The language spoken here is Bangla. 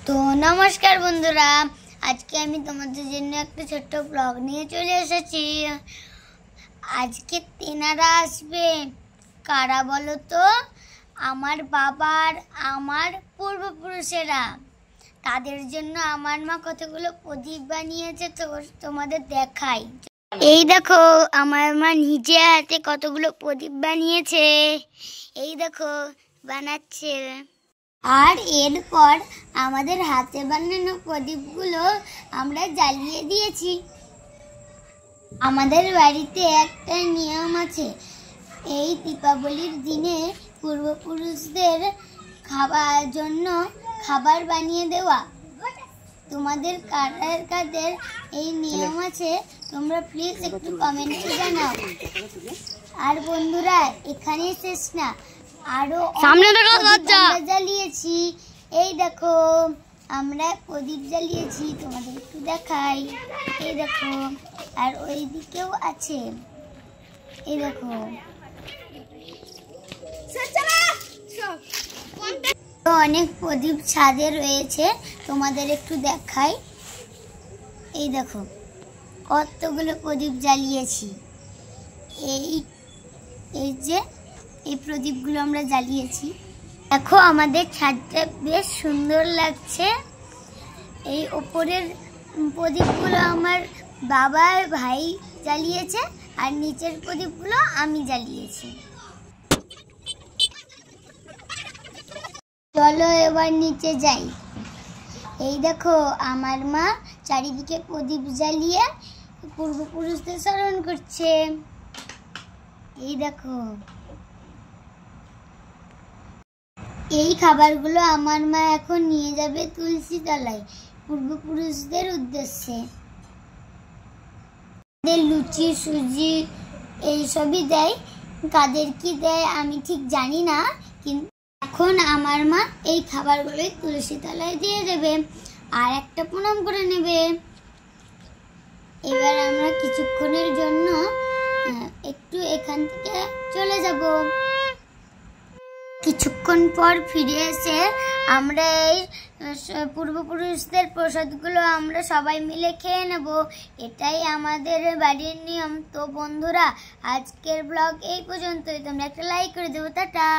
তো নমস্কার বন্ধুরা, আজকে আমি তোমাদের জন্য একটা ছোট্ট ব্লগ নিয়ে চলে এসেছি। আজকে তেনারা আসবে। কারা বলো তো? আমার বাবার, আমার পূর্বপুরুষেরা। তাদের জন্য আমার মা কতগুলো প্রদীপ বানিয়েছে, তো তোমাদের দেখাই। এই দেখো, আমার মা নিজে হাতে কতগুলো প্রদীপ বানিয়েছে। এই দেখো বানাচ্ছে। আর এরপর আমাদের হাতে বানানো প্রদীপগুলো আমরা জ্বালিয়ে দিয়েছি। আমাদের বাড়িতে একটা নিয়ম আছে, এই দীপাবলির দিনে পূর্বপুরুষদের খাবার জন্য খাবার বানিয়ে দেওয়া। তোমাদের কাদের কাদের এই নিয়ম আছে তোমরা প্লিজ একটু কমেন্টে জানাও। আর বন্ধুরা, এখানেই শেষ না, আরো সামনে দেখো জ্বালিয়েছি। এই দেখো আমরা প্রদীপ জ্বালিয়েছি, তোমাদের একটু দেখাই। এই দেখো, আর ওই দিকেও আছে। এই দেখো অনেক প্রদীপ ছাদে রয়েছে, তোমাদের একটু দেখাই। এই দেখো কতগুলো প্রদীপ জ্বালিয়েছি। এই যে এই প্রদীপগুলো আমরা জ্বালিয়েছি। দেখো আমাদের ছাদটা বেশ সুন্দর লাগছে। এই ওপরের প্রদীপগুলো আমার বাবার ভাই জ্বালিয়েছে, আর নিচের প্রদীপগুলো আমি জ্বালিয়েছি। চলো এবার নিচে যাই। এই দেখো আমার মা চারিদিকে প্রদীপ জ্বালিয়ে পূর্বপুরুষদের স্মরণ করছে। এই দেখো এই খাবারগুলো আমার মা এখন নিয়ে যাবে তুলসী তলায় পূর্বপুরুষদের উদ্দেশ্যে। লুচি, সুজি এইসবই দেয়। কাদের কি দেয় আমি ঠিক জানি না, কিন্তু এখন আমার মা এই খাবারগুলোই তুলসী তলায় দিয়ে দেবে আর একটা প্রণাম করে নেবে। এবার আমরা কিছুক্ষণের জন্য একটু এখান থেকে চলে যাব। কিছুক্ষণ পর ফিরে এসে আমরা এই পূর্বপুরুষদের প্রসাদগুলো আমরা সবাই মিলে খেয়ে নেব। এটাই আমাদের বাড়ির নিয়ম। তো বন্ধুরা, আজকের ব্লগ এই পর্যন্তই। তোমরা একটা লাইক করে দেবো। টাটা।